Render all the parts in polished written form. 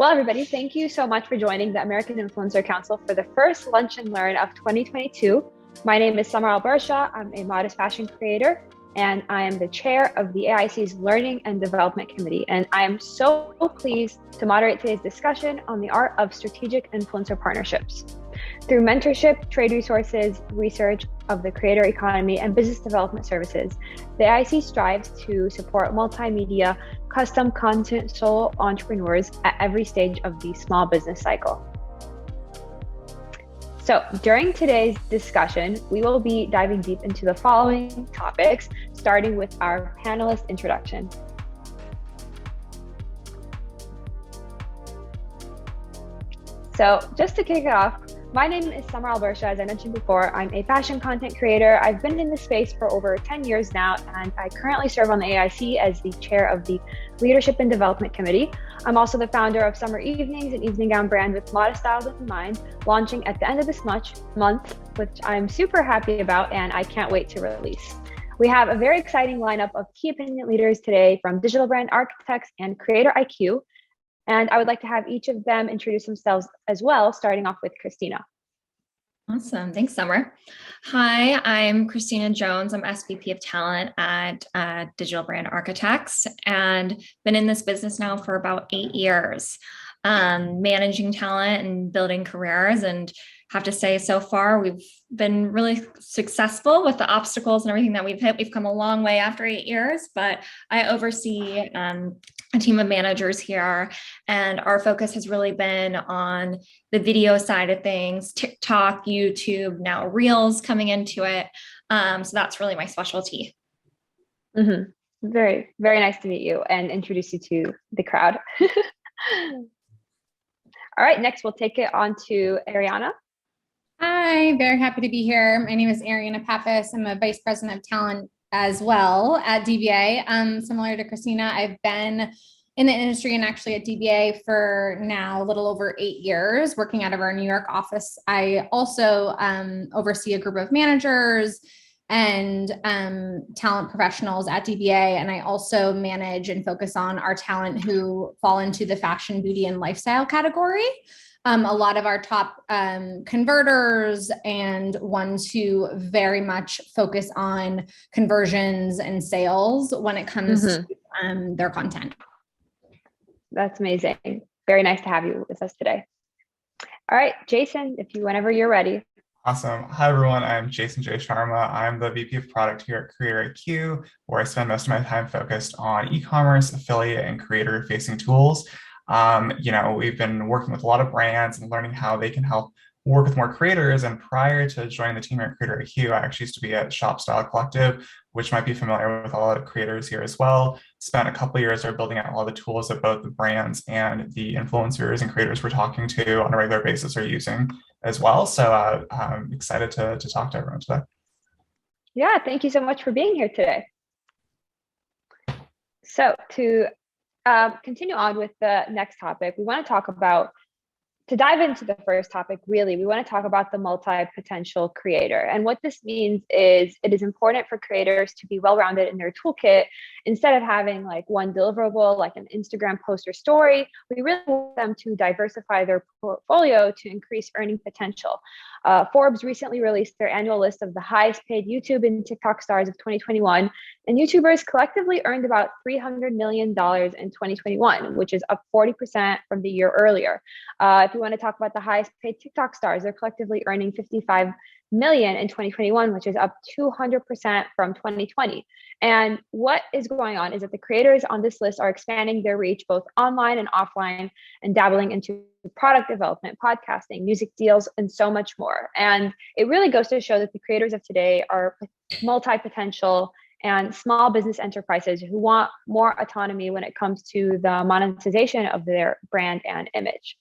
Well, everybody, thank you so much for joining the American Influencer Council for the first Lunch and Learn of 2022. My name is Summer Albarcha. I'm a modest fashion creator, and I am the chair of the AIC's Learning and Development Committee. And I am so pleased to moderate today's discussion on the art of strategic influencer partnerships. Through mentorship, trade resources, research of the creator economy, and business development services, the AIC strives to support multimedia, custom content solo entrepreneurs at every stage of the small business cycle. So during today's discussion, we will be diving deep into the following topics, starting with our panelist introduction. So just to kick it off, my name is Summer Albarcha. As I mentioned before, I'm a fashion content creator. I've been in this space for over 10 years now, and I currently serve on the AIC as the chair of the Leadership and Development Committee. I'm also the founder of Summer Evenings, an evening gown brand with modest styles in mind, launching at the end of this month, which I'm super happy about, and I can't wait to release. We have a very exciting lineup of key opinion leaders today, from digital brand architects and CreatorIQ. And I would like to have each of them introduce themselves as well, starting off with Christina. Awesome. Thanks, Summer. Hi, I'm Christina Jones. I'm SVP of Talent at Digital Brand Architects, and been in this business now for about 8 years, managing talent and building careers. And have to say, so far, we've been really successful with the obstacles and everything that we've hit. We've come a long way after 8 years, but I oversee a team of managers here, and our focus has really been on the video side of things, TikTok, YouTube, now Reels coming into it. So that's really my specialty. Mm-hmm. Very, very nice to meet you and introduce you to the crowd. All right, next we'll take it on to Ariana. Hi, very happy to be here. My name is Ariana Pappas. I'm a vice president of talent as well at DBA. Similar to Christina, I've been in the industry and actually at DBA for now a little over 8 years, working out of our New York office. I also oversee a group of managers and talent professionals at DBA. And I also manage and focus on our talent who fall into the fashion, beauty, and lifestyle category. A lot of our top converters and ones who very much focus on conversions and sales when it comes to their content. That's amazing. Very nice to have you with us today. All right, Jason, whenever you're ready. Awesome. Hi, everyone. I'm Jason J Sharma. I'm the VP of Product here at CreatorIQ, where I spend most of my time focused on e-commerce, affiliate, and creator-facing tools. We've been working with a lot of brands and learning how they can help work with more creators. And prior to joining the team here at CreatorIQ, I actually used to be at Shop Style Collective, which might be familiar with a lot of creators here as well. Spent a couple of years there building out a lot of the tools that both the brands and the influencers and creators we're talking to on a regular basis are using as well. So I'm excited to talk to everyone today. Yeah, thank you so much for being here today. So to continue on with the next topic, to dive into the first topic, really, we want to talk about the multi-potential creator. And what this means is it is important for creators to be well-rounded in their toolkit. Instead of having like one deliverable, like an Instagram post or story, we really want them to diversify their portfolio to increase earning potential. Forbes recently released their annual list of the highest paid YouTube and TikTok stars of 2021, and YouTubers collectively earned about $300 million in 2021, which is up 40% from the year earlier. If you want to talk about the highest paid TikTok stars, they're collectively earning $55 million in 2021, which is up 200% from 2020. And what is going on is that the creators on this list are expanding their reach both online and offline, and dabbling into product development, podcasting, music deals, and so much more. And it really goes to show that the creators of today are multi-potential and small business enterprises who want more autonomy when it comes to the monetization of their brand and image.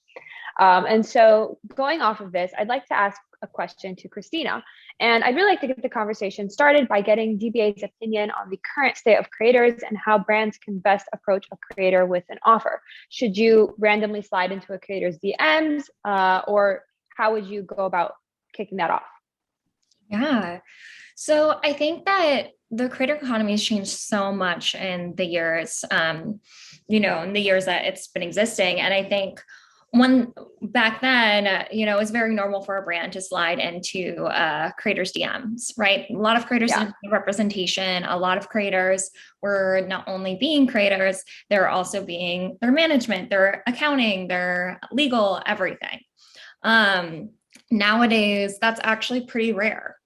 And so going off of this, I'd like to ask a question to Christina. And I'd really like to get the conversation started by getting DBA's opinion on the current state of creators and how brands can best approach a creator with an offer. Should you randomly slide into a creator's DMs, or how would you go about kicking that off? Yeah. So I think that the creator economy has changed so much in the years, in the years that it's been existing. And I think back then, it was very normal for a brand to slide into creators' DMs, right? A lot of creators didn't have representation. A lot of creators were not only being creators, they're also being their management, their accounting, their legal, everything. Nowadays, that's actually pretty rare,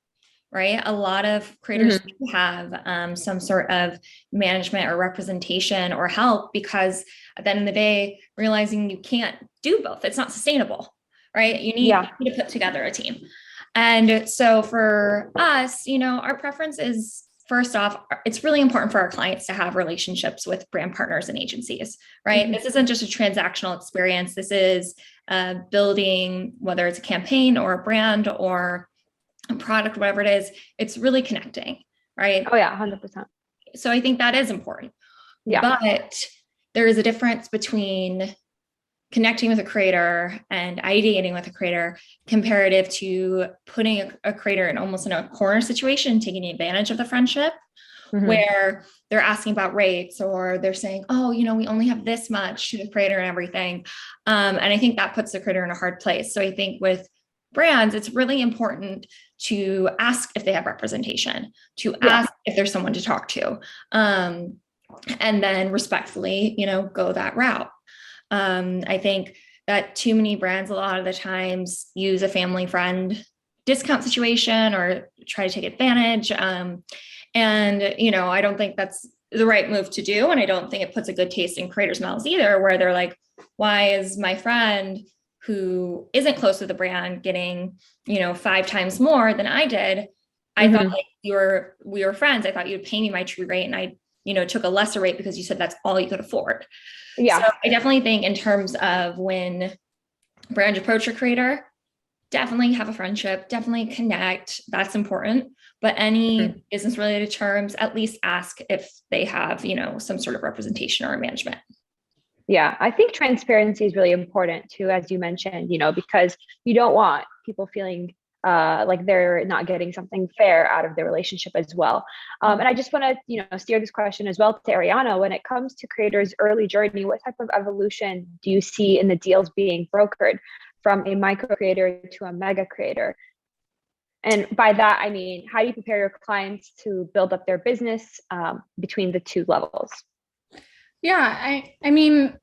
right? A lot of creators do have some sort of management or representation or help, because at the end of the day, realizing you can't do both, it's not sustainable, right? You need to put together a team. And so for us, our preference is, first off, it's really important for our clients to have relationships with brand partners and agencies, right? This isn't just a transactional experience. This is building, whether it's a campaign or a brand or a product, whatever it is, it's really connecting, right? Oh yeah, 100%. So I think that is important. Yeah. But there is a difference between connecting with a creator and ideating with a creator comparative to putting a creator in almost in a corner situation, taking advantage of the friendship, where they're asking about rates, or they're saying, oh, we only have this much to the creator and everything. And I think that puts the creator in a hard place. So I think with brands, it's really important to ask if they have representation, to ask if there's someone to talk to, and then respectfully, go that route. I think that too many brands, a lot of the times, use a family friend discount situation or try to take advantage. And, I don't think that's the right move to do. And I don't think it puts a good taste in creators' mouths either, where they're like, why is my friend who isn't close to the brand getting, 5 times more than I did? I thought like we were friends. I thought you'd pay me my true rate, and I, took a lesser rate because you said that's all you could afford. Yeah. So I definitely think in terms of when brands approach a creator, definitely have a friendship, definitely connect. That's important. But any business related terms, at least ask if they have, some sort of representation or management. Yeah, I think transparency is really important too, as you mentioned, because you don't want people feeling like they're not getting something fair out of their relationship as well. And I just want to, steer this question as well to Ariana. When it comes to creators' early journey, what type of evolution do you see in the deals being brokered from a micro creator to a mega creator? And by that, I mean, how do you prepare your clients to build up their business between the two levels? Yeah, I mean,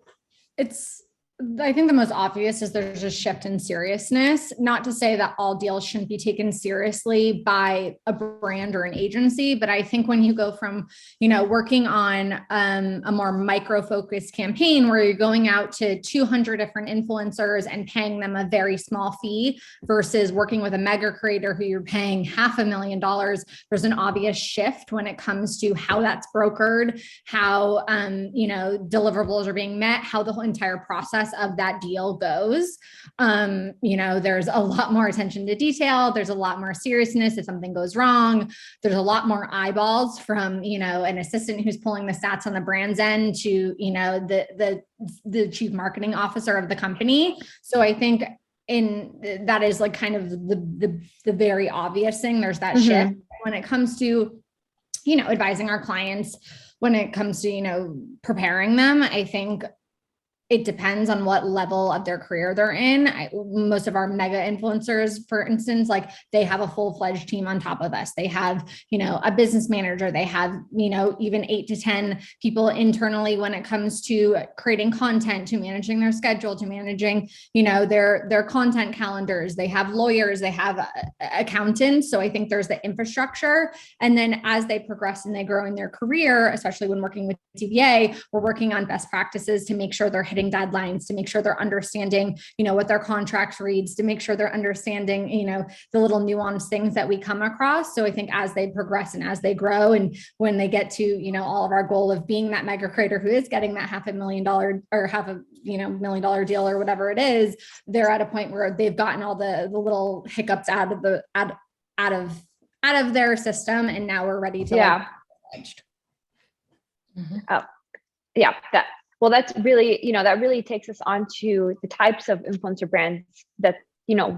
I think the most obvious is there's a shift in seriousness. Not to say that all deals shouldn't be taken seriously by a brand or an agency, but I think when you go from, working on a more micro-focused campaign where you're going out to 200 different influencers and paying them a very small fee versus working with a mega creator who you're paying $500,000, there's an obvious shift when it comes to how that's brokered, how, deliverables are being met, how the whole entire process of that deal goes. There's a lot more attention to detail. There's a lot more seriousness if something goes wrong. There's a lot more eyeballs from, an assistant who's pulling the stats on the brand's end to, the chief marketing officer of the company. So I think that is like kind of the very obvious thing. There's that shift when it comes to, advising our clients, when it comes to, preparing them. I think it depends on what level of their career they're in. Most of our mega influencers, for instance, like they have a full-fledged team on top of us. They have, a business manager. They have, even 8 to 10 people internally when it comes to creating content, to managing their schedule, to managing, their content calendars. They have lawyers, they have accountants. So I think there's the infrastructure. And then as they progress and they grow in their career, especially when working with DBA, we're working on best practices to make sure they're hitting deadlines, to make sure they're understanding, what their contract reads, to make sure they're understanding, the little nuanced things that we come across. So I think as they progress and as they grow, and when they get to, all of our goal of being that mega creator who is getting that $500,000 or $500,000 million deal or whatever it is, they're at a point where they've gotten all the little hiccups out of their system, and now we're ready to Well, that's really, that really takes us on to the types of influencer brands that,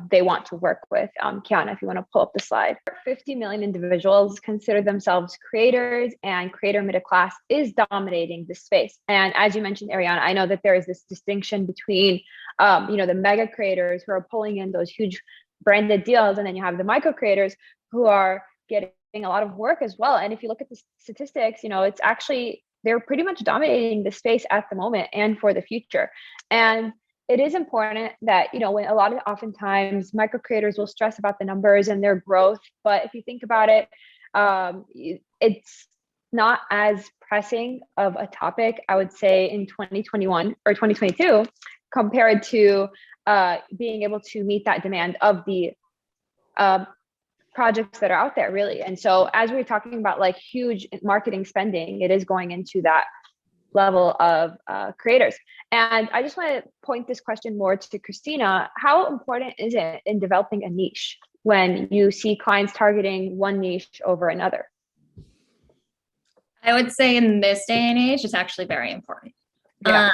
they want to work with. Kiana, if you want to pull up the slide. 50 million individuals consider themselves creators, and creator middle class is dominating this space. And as you mentioned, Ariana, I know that there is this distinction between, the mega creators who are pulling in those huge branded deals, and then you have the micro creators who are getting a lot of work as well. And if you look at the statistics, it's actually, they're pretty much dominating the space at the moment and for the future. And it is important that, when oftentimes micro creators will stress about the numbers and their growth, but if you think about it, it's not as pressing of a topic, I would say, in 2021 or 2022 compared to being able to meet that demand of the projects that are out there, really. And so as we're talking about like huge marketing spending, it is going into that level of creators. And I just want to point this question more to Christina. How important is it in developing a niche when you see clients targeting one niche over another? I would say in this day and age, it's actually very important. Yeah.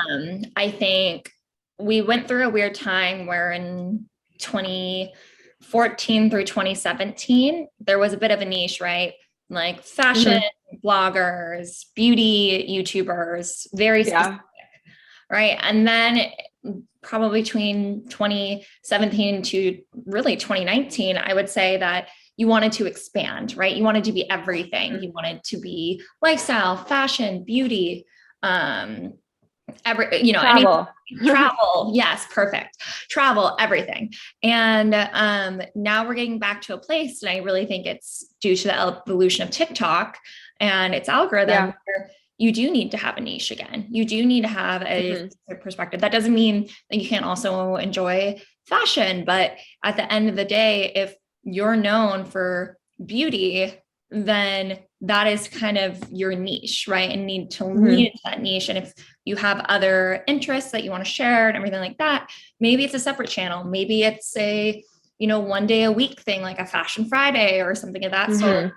I think we went through a weird time where in 2014 through 2017, there was a bit of a niche, right? Like fashion bloggers, beauty YouTubers, very specific, right? And then probably between 2017 to really 2019, I would say that you wanted to expand, right? You wanted to be everything. You wanted to be lifestyle, fashion, beauty, Travel. Travel. Yes. Perfect. Travel, everything. And now we're getting back to a place, and I really think it's due to the evolution of TikTok and its algorithm, where you do need to have a niche again. You do need to have a perspective. That doesn't mean that you can't also enjoy fashion, but at the end of the day, if you're known for beauty, then that is kind of your niche, right? And need to lean into that niche. And if you have other interests that you want to share and everything like that, maybe it's a separate channel. Maybe it's a, one day a week thing, like a Fashion Friday or something of that sort.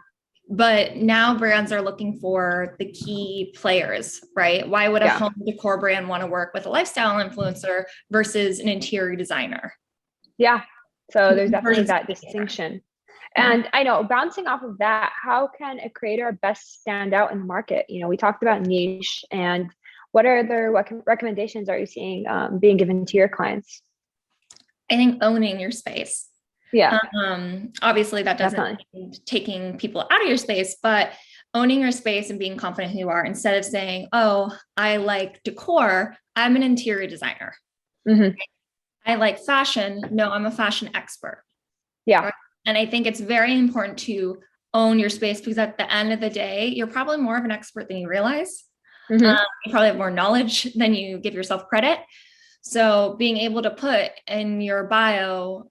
But now brands are looking for the key players, right? Why would a home decor brand want to work with a lifestyle influencer versus an interior designer? Yeah. So there's definitely that distinction. And I know, bouncing off of that, how can a creator best stand out in the market? We talked about niche, and what recommendations are you seeing being given to your clients? I think owning your space. Yeah. Obviously that doesn't mean taking people out of your space, but owning your space and being confident who you are, instead of saying, oh, I like decor, I'm an interior designer. I like fashion. No, I'm a fashion expert. Yeah. Right? And I think it's very important to own your space, because at the end of the day, you're probably more of an expert than you realize. You probably have more knowledge than you give yourself credit. So being able to put in your bio,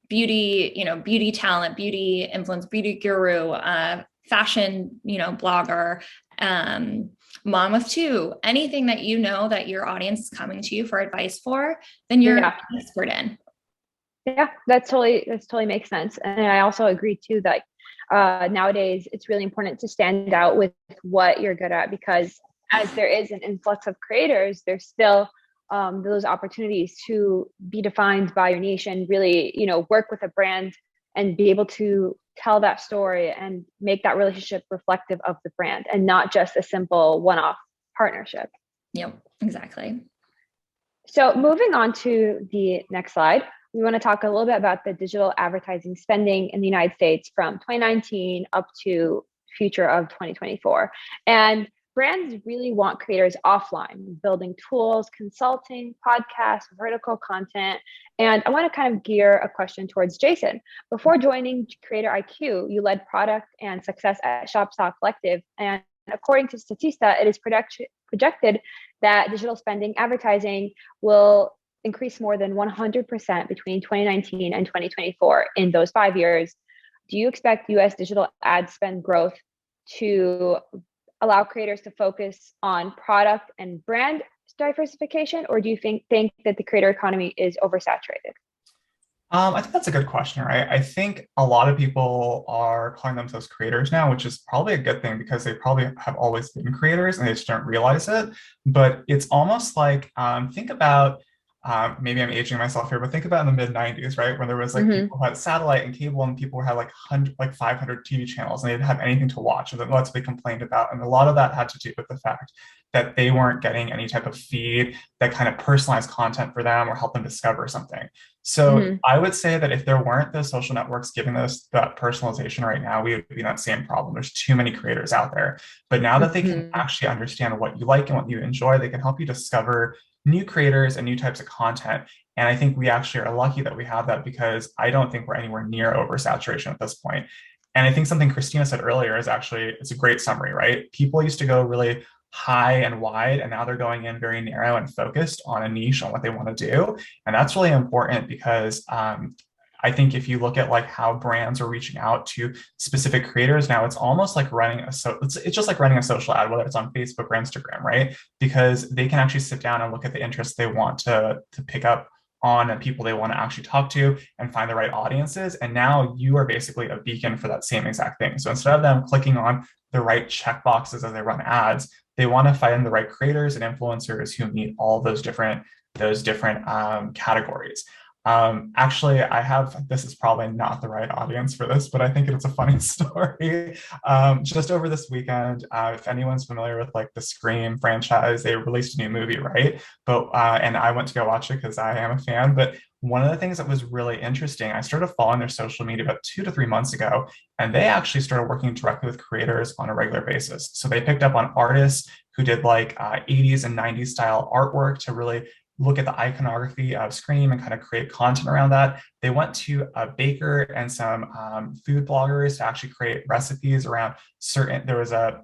beauty talent, beauty influence, beauty guru, fashion, blogger, mom of two, anything that that your audience is coming to you for advice for, then you're an expert in. Yeah, that totally makes sense. And I also agree too that nowadays it's really important to stand out with what you're good at, because as there is an influx of creators, there's still those opportunities to be defined by your niche and really, work with a brand and be able to tell that story and make that relationship reflective of the brand and not just a simple one-off partnership. Yep, exactly. So moving on to the next slide, we want to talk a little bit about the digital advertising spending in the United States from 2019 up to future of 2024. And brands really want creators offline, building tools, consulting, podcasts, vertical content. And I want to kind of gear a question towards Jason. Before joining CreatorIQ, you led product and success at Shopsaw Collective. And according to Statista, it is projected that digital spending advertising will increase more than 100% between 2019 and 2024 in those 5 years. Do you expect US digital ad spend growth to allow creators to focus on product and brand diversification, or do you think that the creator economy is oversaturated? I think that's a good question, right? I think a lot of people are calling themselves creators now, which is probably a good thing because they probably have always been creators and they just don't realize it. But it's almost like, think about maybe I'm aging myself here, but think about in the mid 90s, right? When there was like people who had satellite and cable and people had like 500 TV channels and they didn't have anything to watch. And that's what they complained about. And a lot of that had to do with the fact that they weren't getting any type of feed that kind of personalized content for them or help them discover something. So I would say that if there weren't those social networks giving us that personalization right now, we would be in that same problem. There's too many creators out there. But now that they can actually understand what you like and what you enjoy, they can help you discover new creators and new types of content. And I think we actually are lucky that we have that, because I don't think we're anywhere near oversaturation at this point. And I think something Christina said earlier is actually, it's a great summary, right? People used to go really high and wide, and now they're going in very narrow and focused on a niche on what they want to do. And that's really important because I think if you look at like how brands are reaching out to specific creators now, it's almost like running it's just like running a social ad, whether it's on Facebook or Instagram, right? Because they can actually sit down and look at the interests they want to pick up on and people they want to actually talk to and find the right audiences. And now you are basically a beacon for that same exact thing. So instead of them clicking on the right check boxes as they run ads, they want to find the right creators and influencers who meet all those different categories. Actually, this is probably not the right audience for this, but I think it's a funny story. Just over this weekend, if anyone's familiar with like the Scream franchise, they released a new movie, right? But and I went to go watch it because I am a fan. But one of the things that was really interesting, I started following their social media about 2 to 3 months ago, and they actually started working directly with creators on a regular basis. So they picked up on artists who did like 80s and 90s style artwork to really look at the iconography of Scream and kind of create content around that. They went to a baker and some food bloggers to actually create recipes around certain, there was a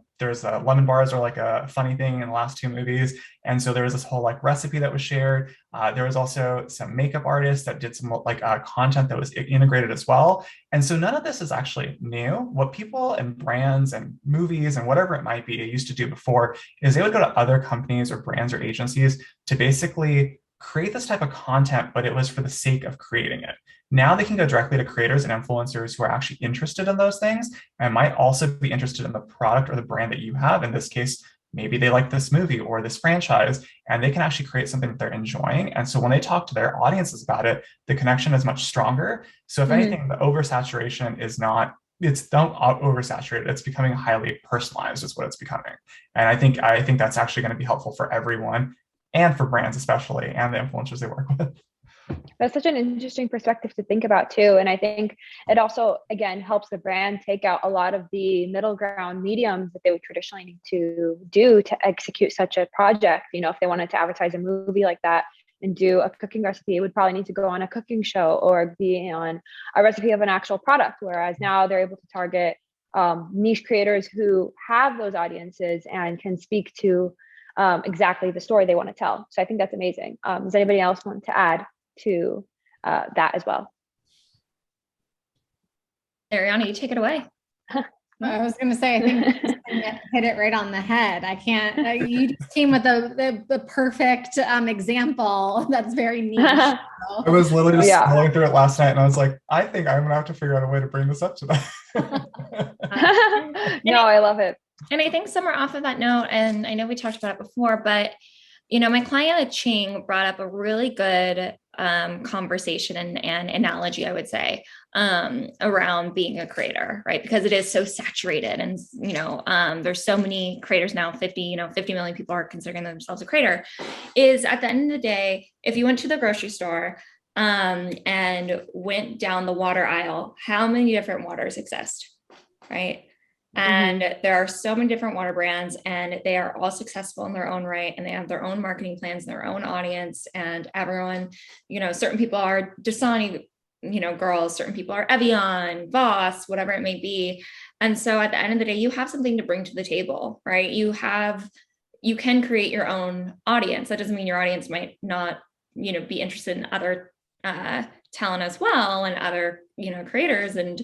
lemon bars are like a funny thing in the last 2 movies. And so there was this whole like recipe that was shared. There was also some makeup artists that did some like content that was integrated as well. And so none of this is actually new. What people and brands and movies and whatever it might be used to do before is they would go to other companies or brands or agencies to basically create this type of content, but it was for the sake of creating it. Now they can go directly to creators and influencers who are actually interested in those things and might also be interested in the product or the brand that you have. In this case, maybe they like this movie or this franchise, and they can actually create something that they're enjoying. And so when they talk to their audiences about it, the connection is much stronger. So if anything, the oversaturation is not, it's don't oversaturate. It's becoming highly personalized is what it's becoming. And I think that's actually going to be helpful for everyone and for brands especially, and the influencers they work with. That's such an interesting perspective to think about too. And I think it also, again, helps the brand take out a lot of the middle ground mediums that they would traditionally need to do to execute such a project. You know, if they wanted to advertise a movie like that and do a cooking recipe, it would probably need to go on a cooking show or be on a recipe of an actual product. Whereas now they're able to target niche creators who have those audiences and can speak to exactly the story they want to tell. So I think that's amazing. Does anybody else want to add to that as well? Ariana, you take it away. I was going to say, I think hit it right on the head. I can't, you just came with the perfect example that's very niche. I was literally just scrolling through it last night and I was like, I think I'm going to have to figure out a way to bring this up today. No, I love it. And I think somewhere off of that note, and I know we talked about it before, but you know, my client Ching brought up a really good conversation and analogy, I would say, around being a creator, right? Because it is so saturated, and you know, there's so many creators now. 50 million people are considering themselves a creator. Is at the end of the day, if you went to the grocery store and went down the water aisle, how many different waters exist, right? And there are so many different water brands, and they are all successful in their own right. And they have their own marketing plans, their own audience, and everyone, you know, certain people are Dasani, you know, girls, certain people are Evian, Voss, whatever it may be. And so at the end of the day, you have something to bring to the table, right? You can create your own audience. That doesn't mean your audience might not, you know, be interested in other talent as well, and other, you know, creators and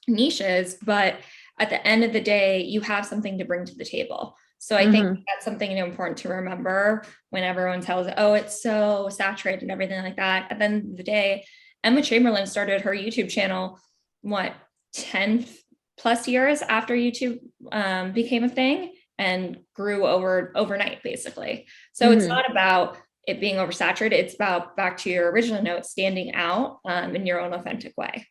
niches, but at the end of the day, you have something to bring to the table. So I think that's something important to remember when everyone tells, oh, it's so saturated and everything like that. At the end of the day, Emma Chamberlain started her YouTube channel, 10 plus years after YouTube became a thing, and grew overnight, basically. So it's not about it being oversaturated. It's about, back to your original note, standing out in your own authentic way.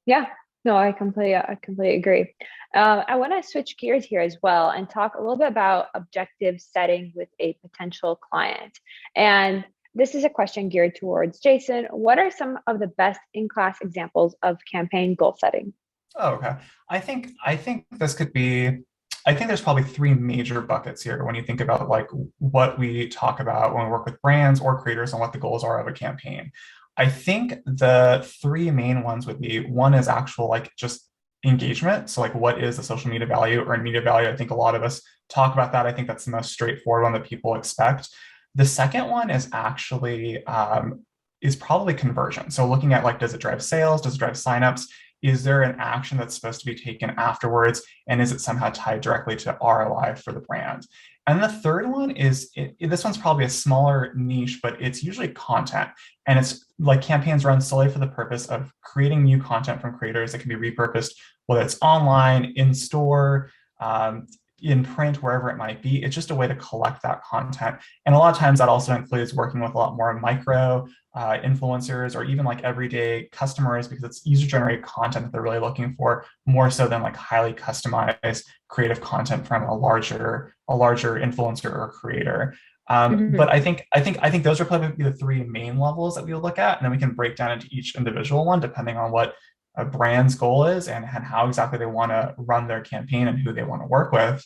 Yeah, no, I completely agree. I want to switch gears here as well and talk a little bit about objective setting with a potential client. And this is a question geared towards Jason. What are some of the best in-class examples of campaign goal setting? Oh, okay. I think this could be, I think there's probably three major buckets here when you think about like what we talk about when we work with brands or creators and what the goals are of a campaign. I think the three main ones would be, one is actual like just engagement. So like what is the social media value or media value? I think a lot of us talk about that. I think that's the most straightforward one that people expect. The second one is actually is probably conversion. So looking at like, does it drive sales? Does it drive signups? Is there an action that's supposed to be taken afterwards? And is it somehow tied directly to ROI for the brand? And the third one is, this one's probably a smaller niche, but it's usually content. And it's like campaigns run solely for the purpose of creating new content from creators that can be repurposed, whether it's online, in store, in print, wherever it might be. It's just a way to collect that content. And a lot of times that also includes working with a lot more micro influencers or even like everyday customers, because it's user generated content that they're really looking for, more so than like highly customized creative content from a larger influencer or creator. But I think those are probably the three main levels that we'll look at, and then we can break down into each individual one depending on what a brand's goal is and how exactly they want to run their campaign and who they want to work with.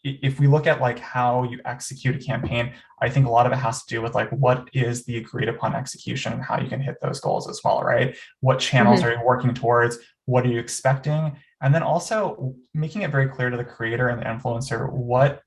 If we look at like how you execute a campaign, I think a lot of it has to do with like what is the agreed upon execution and how you can hit those goals as well, right? What channels are you working towards? What are you expecting? And then also making it very clear to the creator and the influencer what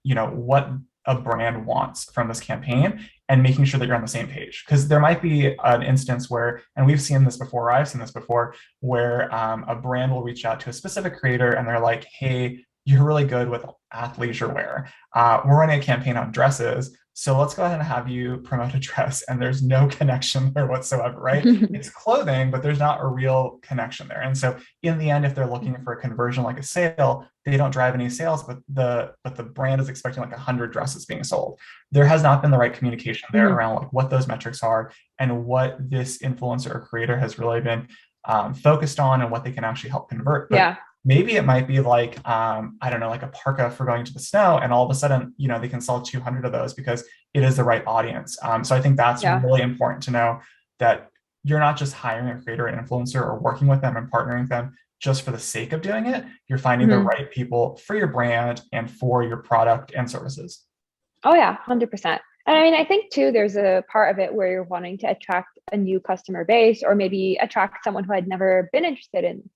a brand wants from this campaign, and making sure that you're on the same page. Because there might be an instance where, and we've seen this before, I've seen this before, where a brand will reach out to a specific creator and they're like, hey, you're really good with athleisure wear. We're running a campaign on dresses, so let's go ahead and have you promote a dress. And there's no connection there whatsoever, right? It's clothing, but there's not a real connection there. And so in the end, if they're looking for a conversion like a sale, they don't drive any sales, but the brand is expecting like 100 dresses being sold. There has not been the right communication there around like what those metrics are and what this influencer or creator has really been focused on and what they can actually help convert. But maybe it might be like, I don't know, like a parka for going to the snow, and all of a sudden, they can sell 200 of those because it is the right audience. So I think that's really important to know, that you're not just hiring a creator and influencer or working with them and partnering with them just for the sake of doing it. You're finding the right people for your brand and for your product and services. Oh yeah, 100%. And I mean, I think too, there's a part of it where you're wanting to attract a new customer base, or maybe attract someone who had never been interested in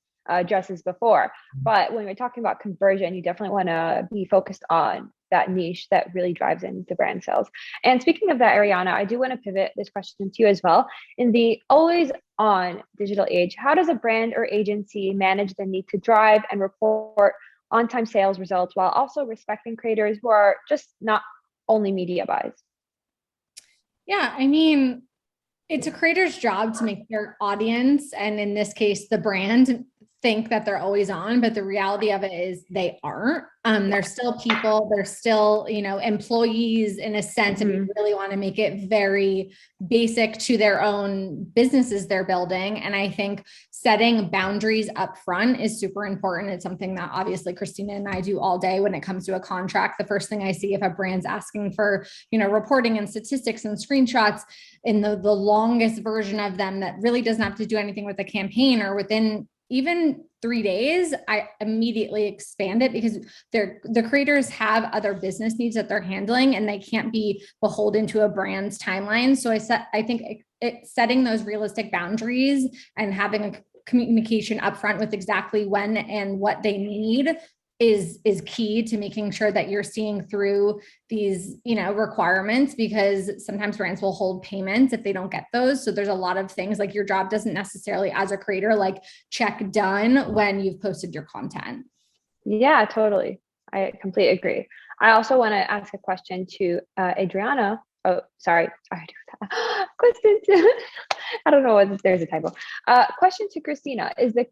dresses before. But when we're talking about conversion, you definitely want to be focused on that niche that really drives into brand sales. And speaking of that, Ariana, I do want to pivot this question to you as well. In the always on digital age, how does a brand or agency manage the need to drive and report on-time sales results while also respecting creators who are just not only media buys? Yeah, I mean, it's a creator's job to make their audience, and in this case, the brand, think that they're always on, but the reality of it is they aren't. They're still people, they're still, employees in a sense, and we really want to make it very basic to their own businesses they're building. And I think setting boundaries up front is super important. It's something that obviously Christina and I do all day when it comes to a contract. The first thing I see if a brand's asking for, reporting and statistics and screenshots in the longest version of them that really doesn't have to do anything with the campaign, or within even 3 days, I immediately expand it, because the creators have other business needs that they're handling, and they can't be beholden to a brand's timeline. So I think setting those realistic boundaries and having a communication upfront with exactly when and what they need is key to making sure that you're seeing through these, requirements, because sometimes brands will hold payments if they don't get those. So there's a lot of things, like your job doesn't necessarily, as a creator, like check done when you've posted your content. Yeah, totally. I completely agree. I also want to ask a question to Adriana. Oh, sorry. Question to, I don't know if there's a typo. Question to Christina. Is the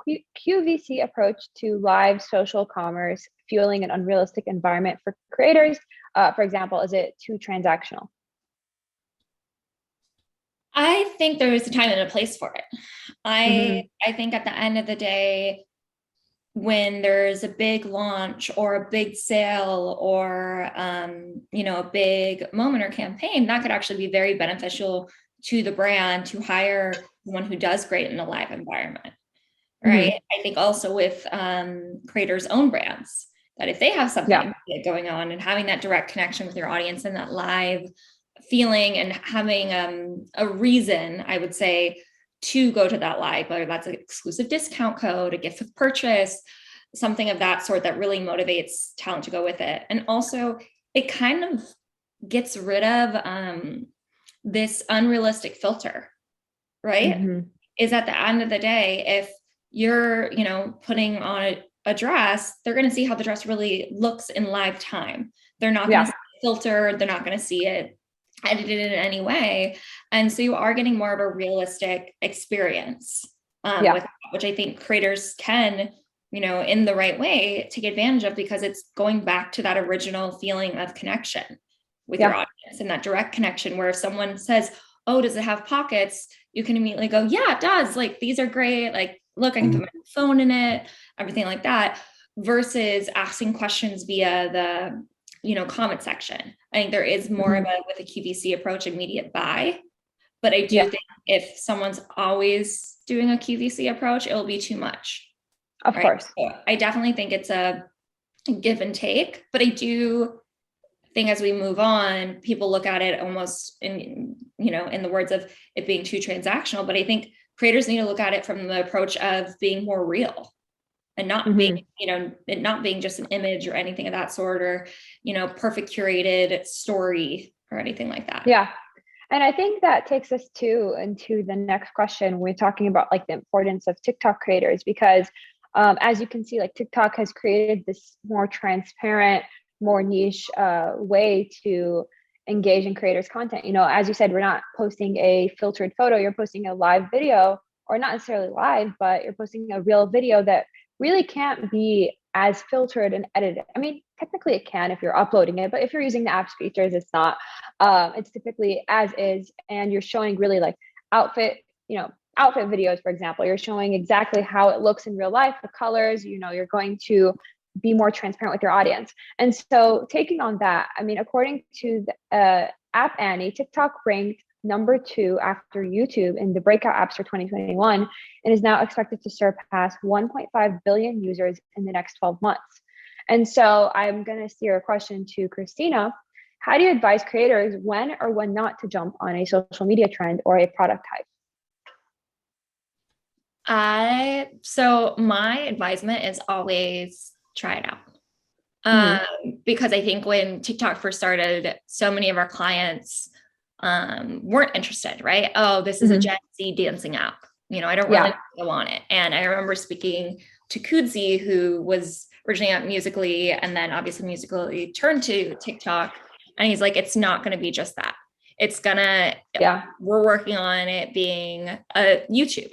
QVC approach to live social commerce fueling an unrealistic environment for creators? For example, is it too transactional? I think there is a time and a place for it. I think at the end of the day, when there's a big launch or a big sale or a big moment or campaign, that could actually be very beneficial to the brand to hire someone who does great in a live environment, right? I think also with creators' own brands, that if they have something going on and having that direct connection with your audience and that live feeling and having a reason, I would say, to go to that live, whether that's an exclusive discount code, a gift with purchase, something of that sort that really motivates talent to go with it. And also it kind of gets rid of this unrealistic filter, right? Is at the end of the day, if you're, putting on a dress, they're going to see how the dress really looks in live time. They're not going to see it filtered. They're not going to see it edited in any way. And so you are getting more of a realistic experience, which I think creators can, in the right way, take advantage of, because it's going back to that original feeling of connection with your audience and that direct connection, where if someone says, oh, does it have pockets? You can immediately go, yeah, it does. Like, these are great. Like, look, I can put my phone in it, everything like that, versus asking questions via the comment section. I think there is more of with a QVC approach, immediate buy. But I do think if someone's always doing a QVC approach, it'll be too much. Of course. So I definitely think it's a give and take, but I do think as we move on, people look at it almost in the words of it being too transactional. But I think creators need to look at it from the approach of being more real. And not being, it not being just an image or anything of that sort, or, perfect curated story or anything like that. Yeah. And I think that takes us into the next question. We're talking about like the importance of TikTok creators, because as you can see, like TikTok has created this more transparent, more niche way to engage in creators' content. As you said, we're not posting a filtered photo, you're posting a live video, or not necessarily live, but you're posting a real video that really can't be as filtered and edited. I mean, technically it can if you're uploading it, but if you're using the app's features, it's not. It's typically as is, and you're showing really like outfit videos, for example. You're showing exactly how it looks in real life, the colors, you're going to be more transparent with your audience. And so taking on that, I mean, according to the App Annie, TikTok ranked number 2 after YouTube in the breakout apps for 2021, and is now expected to surpass 1.5 billion users in the next 12 months. And so I'm going to steer a question to Christina. How do you advise creators when or when not to jump on a social media trend or a product hype? So my advisement is always try it out. Because I think when TikTok first started, so many of our clients weren't interested, right? Oh, this is a Gen Z dancing app. I don't really want it. And I remember speaking to Kudzi, who was originally at Musical.ly, and then obviously Musical.ly turned to TikTok. And he's like, it's not going to be just that. It's gonna, we're working on it being a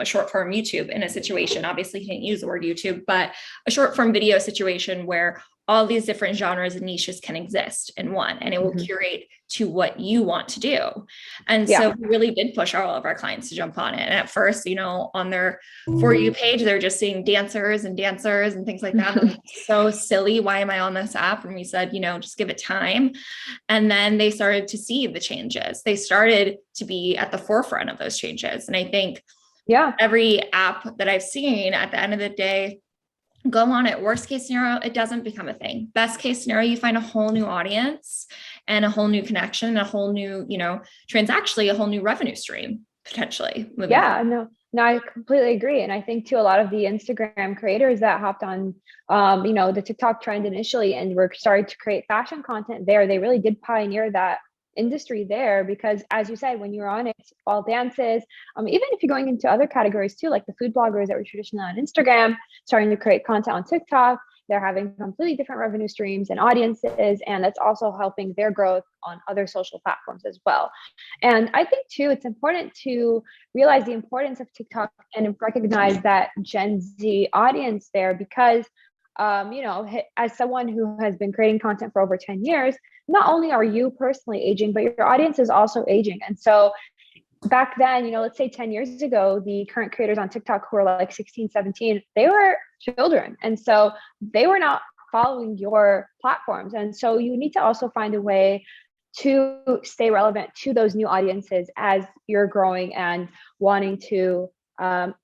short form YouTube in a situation. Obviously, he didn't use the word YouTube, but a short form video situation where all these different genres and niches can exist in one, and it will curate to what you want to do. And so we really did push all of our clients to jump on it. And at first, on their For You page, they're just seeing dancers and things like that. And so silly. Why am I on this app? And we said, just give it time. And then they started to see the changes. They started to be at the forefront of those changes. And I think every app that I've seen, at the end of the day, go on it. Worst case scenario, it doesn't become a thing. Best case scenario, you find a whole new audience and a whole new connection, and a whole new, transactionally a whole new revenue stream potentially. No, I completely agree. And I think too, a lot of the Instagram creators that hopped on, the TikTok trend initially and were starting to create fashion content there, they really did pioneer that industry there, because as you said, when you're on it, all dances, even if you're going into other categories too, like the food bloggers that were traditionally on Instagram, starting to create content on TikTok, they're having completely different revenue streams and audiences, and that's also helping their growth on other social platforms as well. And I think too, it's important to realize the importance of TikTok and recognize that Gen Z audience there, because as someone who has been creating content for over 10 years, not only are you personally aging, but your audience is also aging. And so back then, let's say 10 years ago, the current creators on TikTok who were like 16, 17, they were children. And so they were not following your platforms. And so you need to also find a way to stay relevant to those new audiences as you're growing and wanting to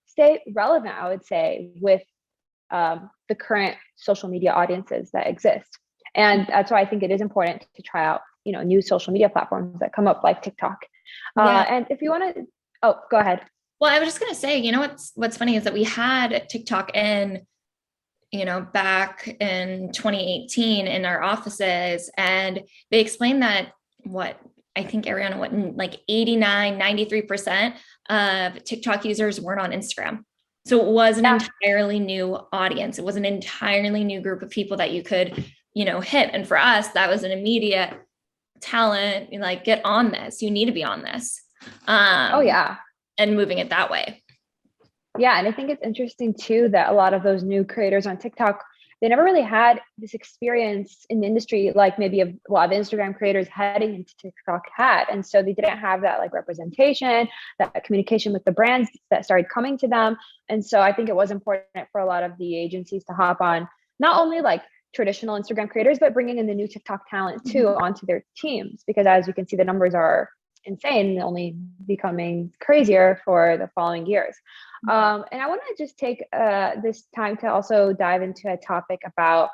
stay relevant, I would say, with the current social media audiences that exist. And that's why I think it is important to try out, new social media platforms that come up like TikTok. And if you want to, go ahead. Well, I was just going to say, what's funny is that we had TikTok back in 2018 in our offices, and they explained that I think Ariana, like 89, 93% of TikTok users weren't on Instagram. So it was an entirely new audience. It was an entirely new group of people that you could, hit. And for us, that was an immediate talent, like, get on this. You need to be on this. And moving it that way. Yeah. And I think it's interesting too, that a lot of those new creators on TikTok, they never really had this experience in the industry, like maybe a lot of Instagram creators heading into TikTok had. And so they didn't have that like representation, that communication with the brands that started coming to them. And so I think it was important for a lot of the agencies to hop on, not only like traditional Instagram creators, but bringing in the new TikTok talent too onto their teams, because as you can see, the numbers are insane, only becoming crazier for the following years. And I want to just take this time to also dive into a topic about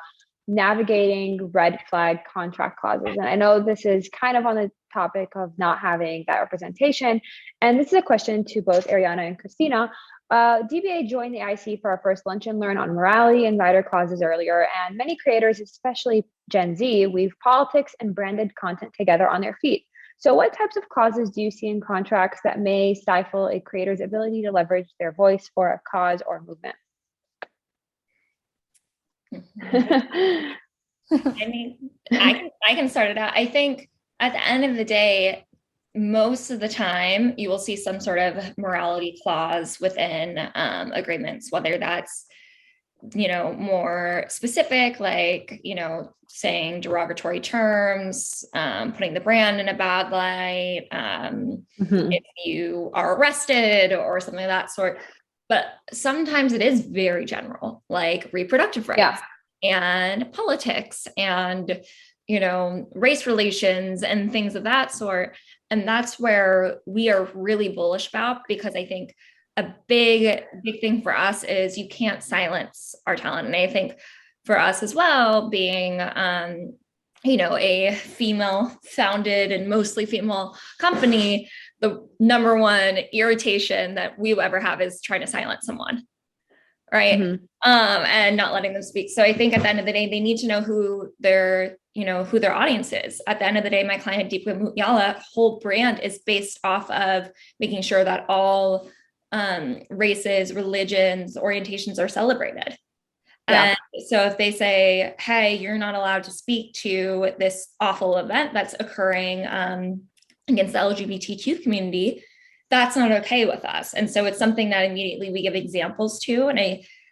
navigating red flag contract clauses. And I know this is kind of on the topic of not having that representation. And this is a question to both Ariana and Christina. DBA joined the AIC for our first lunch and learn on morality and rider clauses earlier. And many creators, especially Gen Z, weave politics and branded content together on their feed. So what types of clauses do you see in contracts that may stifle a creator's ability to leverage their voice for a cause or movement? I mean, I can start it out. I think at the end of the day, most of the time you will see some sort of morality clause within agreements, whether that's, more specific, like, saying derogatory terms, putting the brand in a bad light, if you are arrested or something of that sort. But sometimes it is very general, like reproductive rights and politics and, race relations and things of that sort. And that's where we are really bullish about, because I think a big thing for us is you can't silence our talent. And I think for us as well, being, a female founded and mostly female company, the number one irritation that we will ever have is trying to silence someone. Right. And not letting them speak. So I think at the end of the day, they need to know who their audience is. At the end of the day, my client, Deepika Mutyala, whole brand is based off of making sure that all races, religions, orientations are celebrated. And so if they say, hey, you're not allowed to speak to this awful event that's occurring against the LGBTQ community, that's not okay with us. And so it's something that immediately we give examples to. And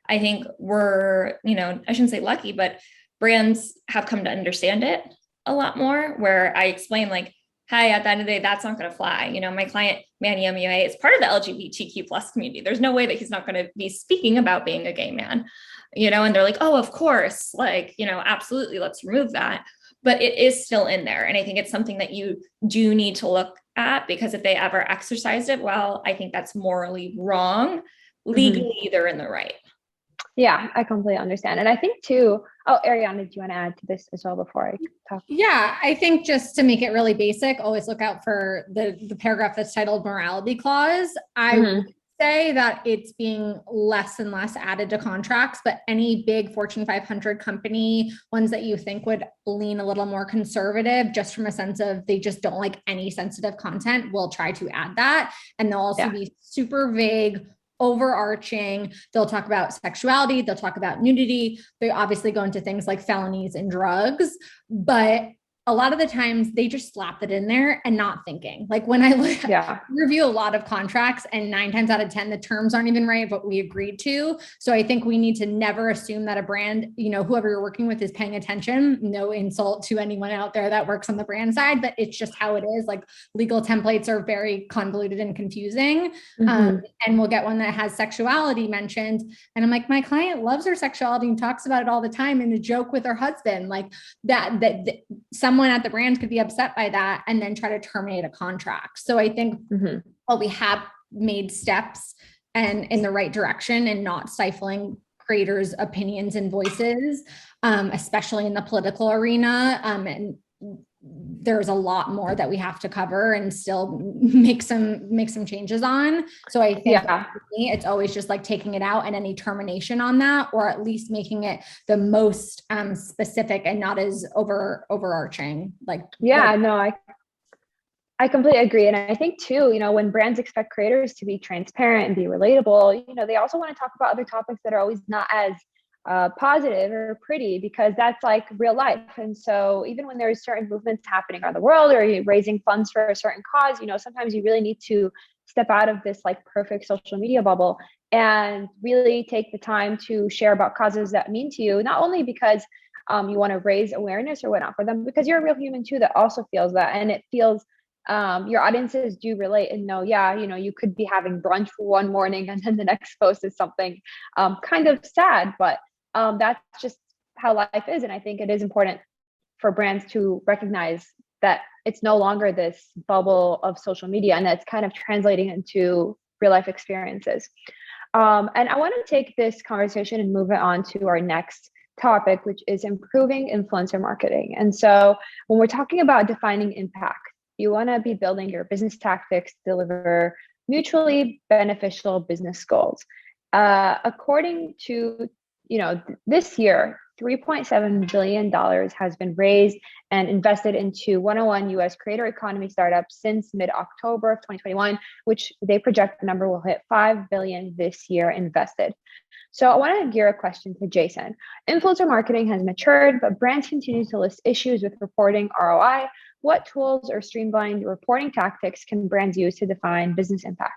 I think we're, I shouldn't say lucky, but brands have come to understand it a lot more, where I explain, like, hey, at the end of the day, that's not going to fly. My client, Manny MUA, is part of the LGBTQ plus community. There's no way that he's not going to be speaking about being a gay man, and they're like, oh, of course, like, absolutely, let's remove that. But it is still in there. And I think it's something that you do need to look at, because if they ever exercised it, well, I think that's morally wrong. Legally, they're in the right. Yeah, I completely understand. And I think too, Ariana, do you want to add to this as well before I talk? Yeah, I think just to make it really basic, always look out for the paragraph that's titled morality clause. I would say that it's being less and less added to contracts, but any big Fortune 500 company, ones that you think would lean a little more conservative, just from a sense of they just don't like any sensitive content, will try to add that. And they'll also be super vague, overarching. They'll talk about sexuality, they'll talk about nudity. They obviously go into things like felonies and drugs, but a lot of the times they just slap it in there and not thinking. Like when I review a lot of contracts, and 9 times out of 10, the terms aren't even right, but we agreed to. So I think we need to never assume that a brand, whoever you're working with is paying attention. No insult to anyone out there that works on the brand side, but it's just how it is. Like legal templates are very convoluted and confusing. And we'll get one that has sexuality mentioned. And I'm like, my client loves her sexuality and talks about it all the time in a joke with her husband. Like that someone at the brand could be upset by that and then try to terminate a contract. So I think while we have made steps and in the right direction and not stifling creators' opinions and voices, especially in the political arena, and there's a lot more that we have to cover and still make some changes on. So I think for me, it's always just like taking it out and any termination on that, or at least making it the most specific and not as overarching. I completely agree. And I think too, when brands expect creators to be transparent and be relatable, they also want to talk about other topics that are always not as positive or pretty, because that's like real life. And so even when there's certain movements happening around the world, or you're raising funds for a certain cause, sometimes you really need to step out of this like perfect social media bubble and really take the time to share about causes that mean to you, not only because you want to raise awareness or whatnot for them, because you're a real human too that also feels that, and it feels your audiences do relate and know, you could be having brunch for one morning and then the next post is something kind of sad, but that's just how life is. And I think it is important for brands to recognize that it's no longer this bubble of social media, and that's kind of translating into real life experiences. And I want to take this conversation and move it on to our next topic, which is improving influencer marketing. And so when we're talking about defining impact, you want to be building your business tactics to deliver mutually beneficial business goals. According to this year, $3.7 billion has been raised and invested into 101 US creator economy startups since mid-October of 2021, which they project the number will hit $5 billion this year invested. So I want to gear a question to Jason. Influencer marketing has matured, but brands continue to list issues with reporting ROI. What tools or streamlined reporting tactics can brands use to define business impact?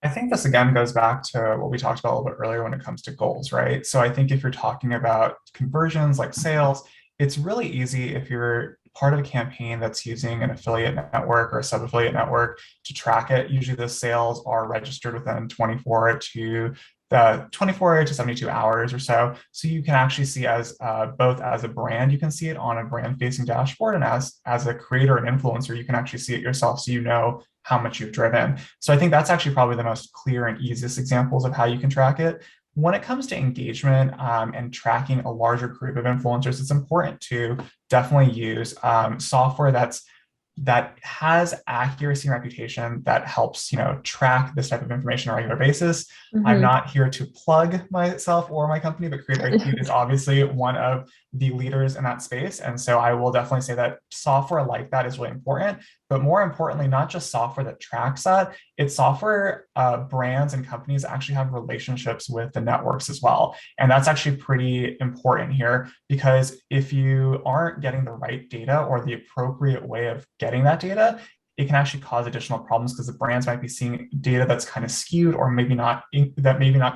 I think this again goes back to what we talked about a little bit earlier when it comes to goals, right? So I think if you're talking about conversions like sales, it's really easy if you're part of a campaign that's using an affiliate network or a sub-affiliate network to track it. Usually the sales are registered within 24 to 72 hours or so. So you can actually see as both as a brand, you can see it on a brand facing dashboard, and as a creator and influencer, you can actually see it yourself. So you know how much you've driven. So I think that's actually probably the most clear and easiest examples of how you can track it. When it comes to engagement and tracking a larger group of influencers, it's important to definitely use software that has accuracy and reputation, that helps track this type of information on a regular basis. I'm not here to plug myself or my company, but CreatorIQ is obviously one of the leaders in that space. And so I will definitely say that software like that is really important, but more importantly, not just software that tracks that, it's software brands and companies actually have relationships with the networks as well. And that's actually pretty important here, because if you aren't getting the right data or the appropriate way of getting that data, it can actually cause additional problems, because the brands might be seeing data that's kind of skewed or maybe not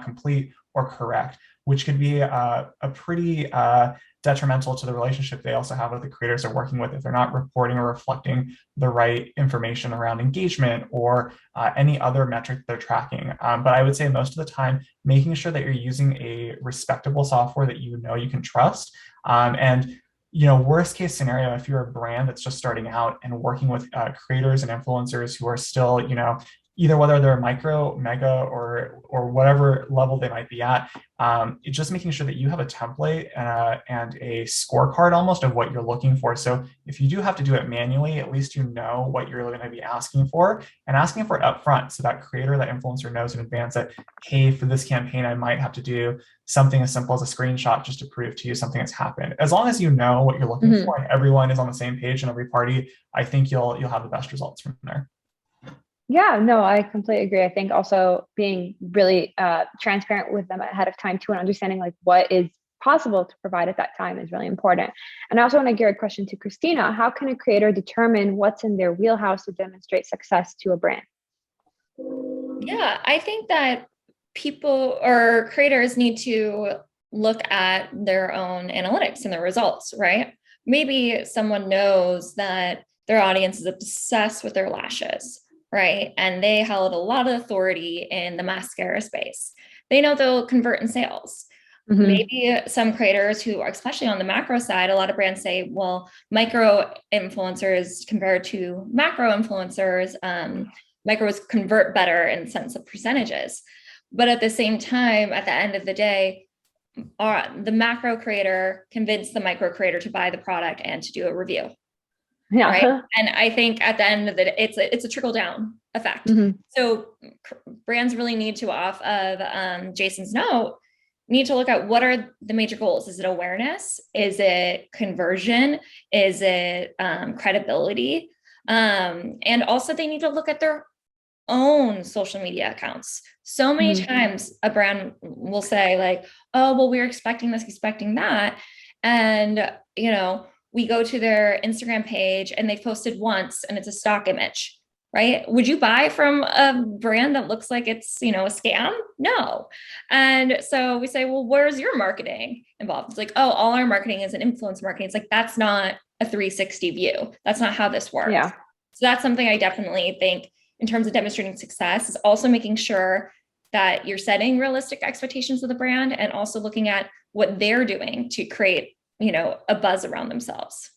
complete or correct, which could be a pretty detrimental to the relationship they also have with the creators they're working with if they're not reporting or reflecting the right information around engagement or any other metric they're tracking. But I would say most of the time, making sure that you're using a respectable software that you can trust. And worst case scenario, if you're a brand that's just starting out and working with creators and influencers who are still, either whether they're micro, mega, or whatever level they might be at, it's just making sure that you have a template and a scorecard almost of what you're looking for. So if you do have to do it manually, at least you know what you're going to be asking for, and asking for it upfront, so that creator, that influencer knows in advance that, hey, for this campaign, I might have to do something as simple as a screenshot just to prove to you something has happened. As long as you know what you're looking for and everyone is on the same page in every party, I think you'll have the best results from there. Yeah, no, I completely agree. I think also being really transparent with them ahead of time too, and understanding like what is possible to provide at that time is really important. And I also want to gear a question to Christina. How can a creator determine what's in their wheelhouse to demonstrate success to a brand? Yeah, I think that people or creators need to look at their own analytics and their results, right? Maybe someone knows that their audience is obsessed with their lashes, right? And they held a lot of authority in the mascara space. They know they'll convert in sales. Mm-hmm. Maybe some creators who are, especially on the macro side, a lot of brands say, well, micro influencers compared to macro influencers, micros convert better in the sense of percentages. But at the same time, at the end of the day, the macro creator convinced the micro creator to buy the product and to do a review. Yeah. Right. And I think at the end of the day, it's a trickle down effect. Mm-hmm. So brands really need to, off of Jason's note, need to look at what are the major goals. Is it awareness? Is it conversion? Is it credibility? And also they need to look at their own social media accounts. So many times a brand will say like, oh, well, we're expecting this, expecting that. And, we go to their Instagram page and they've posted once and it's a stock image, right? Would you buy from a brand that looks like it's, a scam? No. And so we say, well, where's your marketing involved? It's like, oh, all our marketing is an influence marketing. It's like, that's not a 360 view. That's not how this works. Yeah. So that's something I definitely think in terms of demonstrating success is also making sure that you're setting realistic expectations of the brand and also looking at what they're doing to create, a buzz around themselves.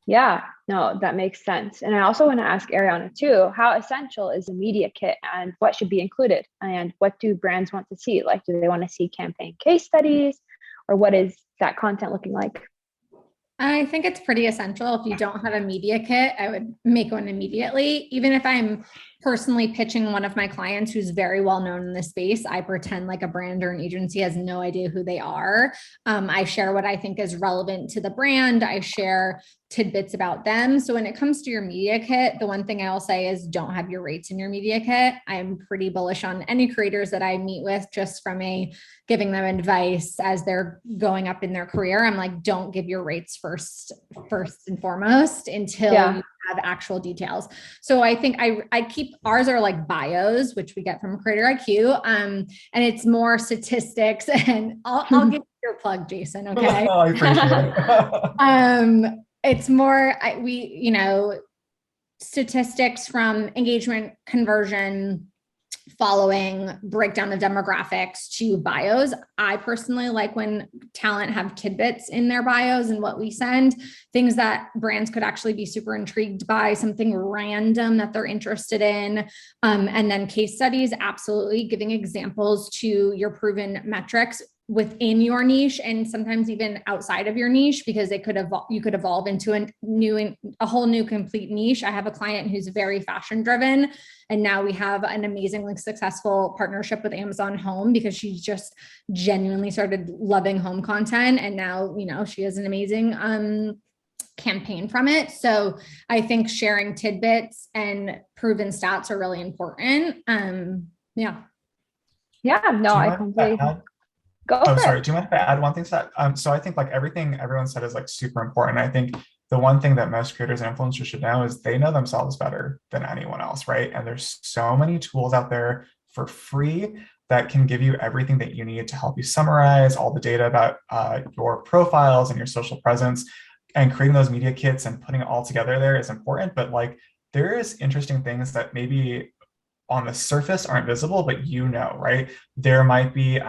Yeah, no, that makes sense. And I also want to ask Ariana too, how essential is a media kit and what should be included? And what do brands want to see? Like, do they want to see campaign case studies or what is that content looking like? I think it's pretty essential. If you don't have a media kit, I would make one immediately. Even if I'm personally pitching one of my clients who's very well known in this space, I pretend like a brand or an agency has no idea who they are. I share what I think is relevant to the brand. I share tidbits about them. So when it comes to your media kit, the one thing I will say is don't have your rates in your media kit. I'm pretty bullish on any creators that I meet with just from giving them advice as they're going up in their career. I'm like, don't give your rates first and foremost until you have actual details. So I think I keep, ours are like bios, which we get from CreatorIQ. And it's more statistics and I'll give you your plug, Jason. Okay. Oh, I appreciate it. It's more, statistics from engagement, conversion, following, breakdown of demographics to bios. I personally like when talent have tidbits in their bios and what we send, things that brands could actually be super intrigued by, something random that they're interested in. And then case studies, absolutely giving examples to your proven metrics within your niche and sometimes even outside of your niche, because you could evolve into a whole new complete niche. I have a client who's very fashion driven, and now we have an amazingly successful partnership with Amazon Home because she's just genuinely started loving home content. And now, she has an amazing campaign from it. So I think sharing tidbits and proven stats are really important. Yeah, no, I completely go. Oh, sorry. Do you mind if I add one thing to that? So I think like everything everyone said is like super important. I think the one thing that most creators and influencers should know is they know themselves better than anyone else, right? And there's so many tools out there for free that can give you everything that you need to help you summarize all the data about your profiles and your social presence. And creating those media kits and putting it all together there is important. But like there is interesting things that maybe on the surface aren't visible, but right? There might be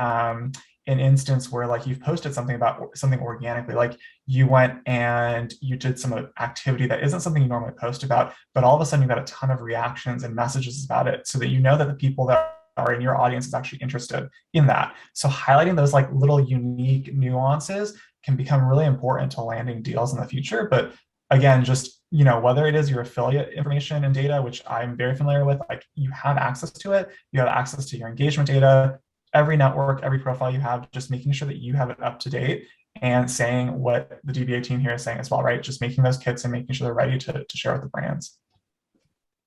an instance where like you've posted something about something organically, like you went and you did some activity that isn't something you normally post about, but all of a sudden you got a ton of reactions and messages about it, so that that the people that are in your audience is actually interested in that. So highlighting those like little unique nuances can become really important to landing deals in the future. But again, just whether it is your affiliate information and data, which I'm very familiar with, like you have access to it, you have access to your engagement data, every network, every profile you have, just making sure that you have it up to date and saying what the DBA team here is saying as well, right? Just making those kits and making sure they're ready to share with the brands.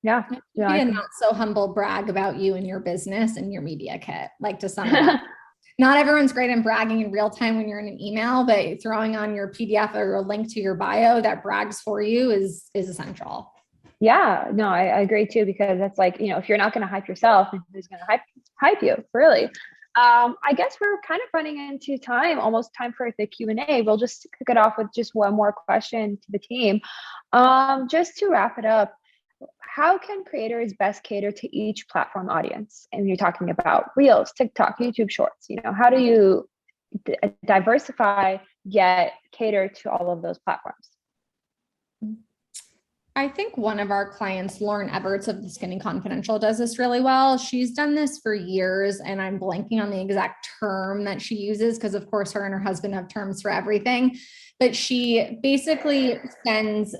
Yeah. Be a not so humble brag about you and your business and your media kit, like to sum it up. Not everyone's great in bragging in real time when you're in an email, but throwing on your PDF or a link to your bio that brags for you is essential. Yeah, no, I agree too, because that's like, if you're not going to hype yourself, then who's going to hype you, really? I guess we're kind of running into time, almost time for the Q&A. We'll just kick it off with just one more question to the team. Just to wrap it up, how can creators best cater to each platform audience? And you're talking about Reels, TikTok, YouTube Shorts. How do you diversify yet cater to all of those platforms? I think one of our clients, Lauren Everts of The Skinny Confidential, does this really well. She's done this for years, and I'm blanking on the exact term that she uses because, of course, her and her husband have terms for everything. But she basically sends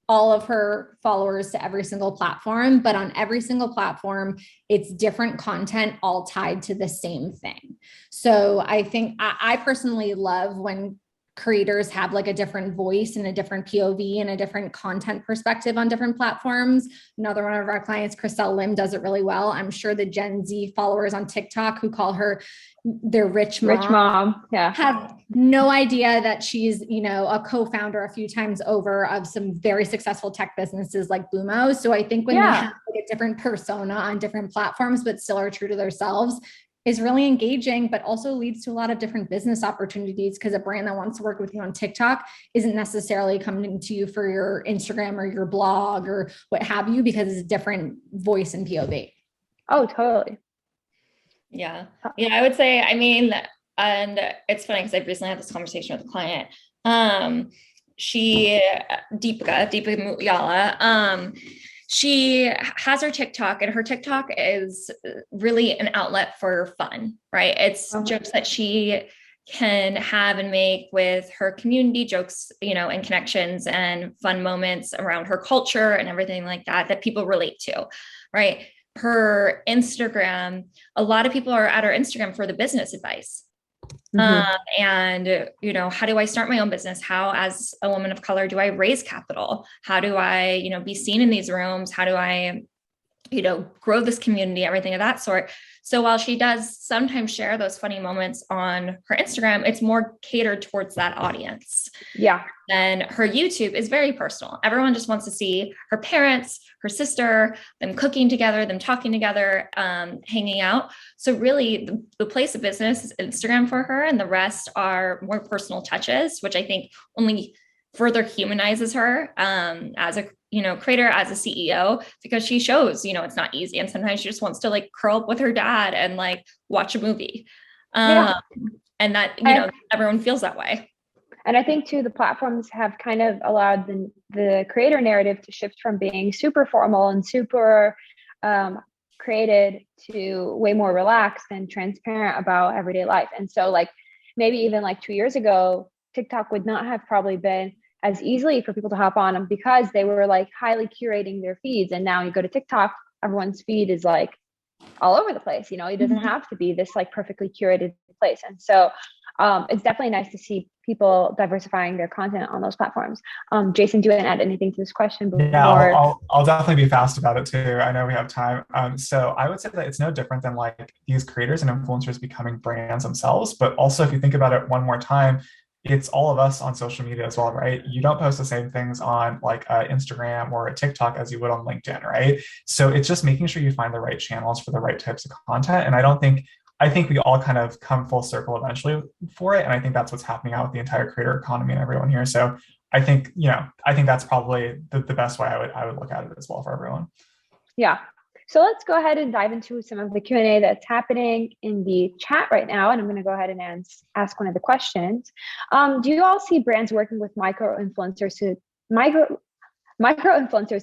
all of her followers to every single platform, but on every single platform, it's different content all tied to the same thing. So I think I personally love when creators have like a different voice and a different POV and a different content perspective on different platforms. Another one of our clients, Christelle Lim, does it really well. I'm sure the Gen Z followers on TikTok who call her their rich mom, yeah, have no idea that she's, a co-founder a few times over of some very successful tech businesses like Blumo. So I think when they have like a different persona on different platforms, but still are true to themselves, is really engaging, but also leads to a lot of different business opportunities, because a brand that wants to work with you on TikTok isn't necessarily coming to you for your Instagram or your blog or what have you, because it's a different voice and POV. Oh, totally. Yeah. I would say, and it's funny because I've recently had this conversation with a client. Deepika Mutyala, she has her TikTok, and her TikTok is really an outlet for fun, right? It's jokes that she can have and make with her community, jokes, and connections and fun moments around her culture and everything like that people relate to, right? Her Instagram, a lot of people are at her Instagram for the business advice. And, how do I start my own business? How, as a woman of color, do I raise capital? How do I, be seen in these rooms? How do I, grow this community, everything of that sort. So while she does sometimes share those funny moments on her Instagram, it's more catered towards that audience. Yeah. Then her YouTube is very personal. Everyone just wants to see her parents, her sister, them cooking together, them talking together, hanging out. So really the place of business is Instagram for her, and the rest are more personal touches, which I think only further humanizes her as a creator, as a CEO, because she shows, it's not easy. And sometimes she just wants to like curl up with her dad and like watch a movie. And that, everyone feels that way. And I think too, the platforms have kind of allowed the creator narrative to shift from being super formal and super created to way more relaxed and transparent about everyday life. And so like maybe even like 2 years ago, TikTok would not have probably been as easily for people to hop on them, because they were like highly curating their feeds. And now you go to TikTok, everyone's feed is like all over the place. It doesn't have to be this like perfectly curated place. And so it's definitely nice to see people diversifying their content on those platforms. Jason, do you want to add anything to this question before? Yeah, I'll definitely be fast about it too. I know we have time. So I would say that it's no different than like these creators and influencers becoming brands themselves. But also, if you think about it one more time, it's all of us on social media as well, right? You don't post the same things on like Instagram or a TikTok as you would on LinkedIn, right? So it's just making sure you find the right channels for the right types of content. And I think we all kind of come full circle eventually for it. And I think that's what's happening out with the entire creator economy and everyone here. So I think that's probably the best way I would look at it as well for everyone. Yeah. So let's go ahead and dive into some of the Q&A that's happening in the chat right now. And I'm going to go ahead and ask one of the questions. Do you all see brands working with micro influencers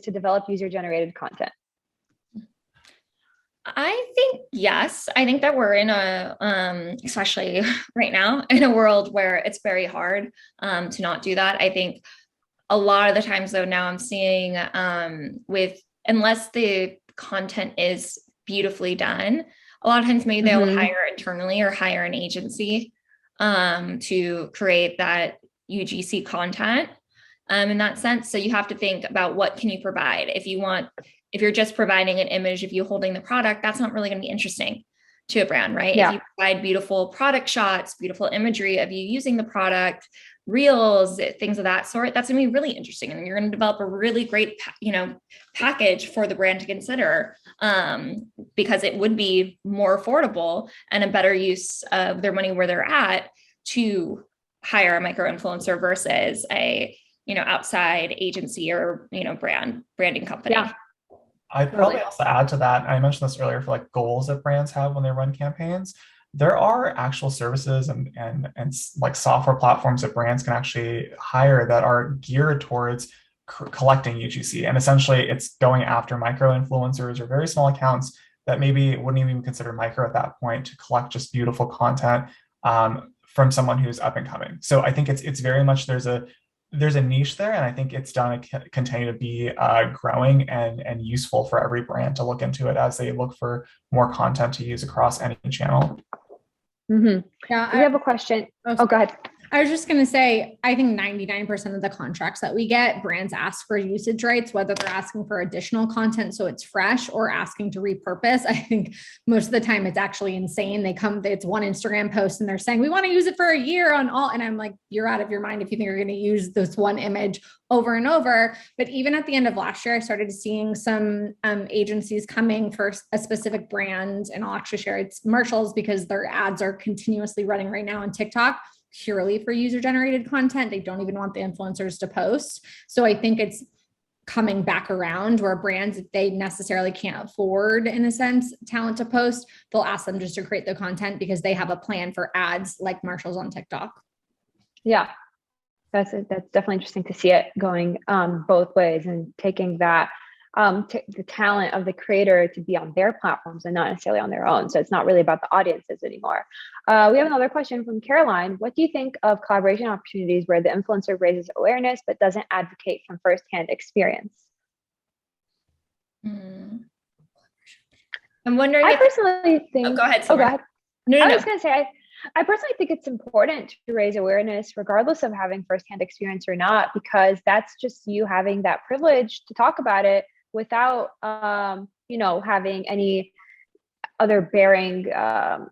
to develop user-generated content? I think yes. I think that we're in especially right now, in a world where it's very hard to not do that. I think a lot of the times though, now I'm seeing unless the content is beautifully done, a lot of times maybe they'll hire internally or hire an agency to create that UGC content in that sense. So you have to think about what can you provide. If you're just providing an image of you holding the product, that's not really going to be interesting to a brand, right? Yeah. If you provide beautiful product shots, beautiful imagery of you using the product, reels, things of that sort, that's going to be really interesting. And you're going to develop a really great, package for the brand to consider, because it would be more affordable and a better use of their money where they're at to hire a micro influencer versus a, outside agency or, branding company. Yeah. I'd probably also add to that. I mentioned this earlier for like goals that brands have when they run campaigns. There are actual services and like software platforms that brands can actually hire that are geared towards collecting UGC. And essentially it's going after micro influencers or very small accounts that maybe wouldn't even consider micro at that point to collect just beautiful content from someone who's up and coming. So I think it's very much there's a niche there, and I think it's going to continue to be growing and useful for every brand to look into it as they look for more content to use across any channel. Mm-hmm. Yeah, we have a question. Oh, go ahead. I was just going to say, I think 99% of the contracts that we get, brands ask for usage rights, whether they're asking for additional content so it's fresh or asking to repurpose. I think most of the time it's actually insane. It's one Instagram post and they're saying, we want to use it for a year on all. And I'm like, you're out of your mind if you think you're going to use this one image over and over. But even at the end of last year, I started seeing some agencies coming for a specific brand, and I'll actually share it's Marshalls because their ads are continuously running right now on TikTok purely for user-generated content. They don't even want the influencers to post. So I think it's coming back around where brands, if they necessarily can't afford, in a sense, talent to post, they'll ask them just to create the content because they have a plan for ads like Marshalls on TikTok. Yeah, that's definitely interesting to see it going both ways and taking that the talent of the creator to be on their platforms and not necessarily on their own. So it's not really about the audiences anymore. We have another question from Caroline. What do you think of collaboration opportunities where the influencer raises awareness but doesn't advocate from firsthand experience? I'm wondering. I personally think. Oh, go ahead. Go ahead. No. I was going to say, I personally think it's important to raise awareness regardless of having firsthand experience or not, because that's just you having that privilege to talk about it without, having any other bearing. I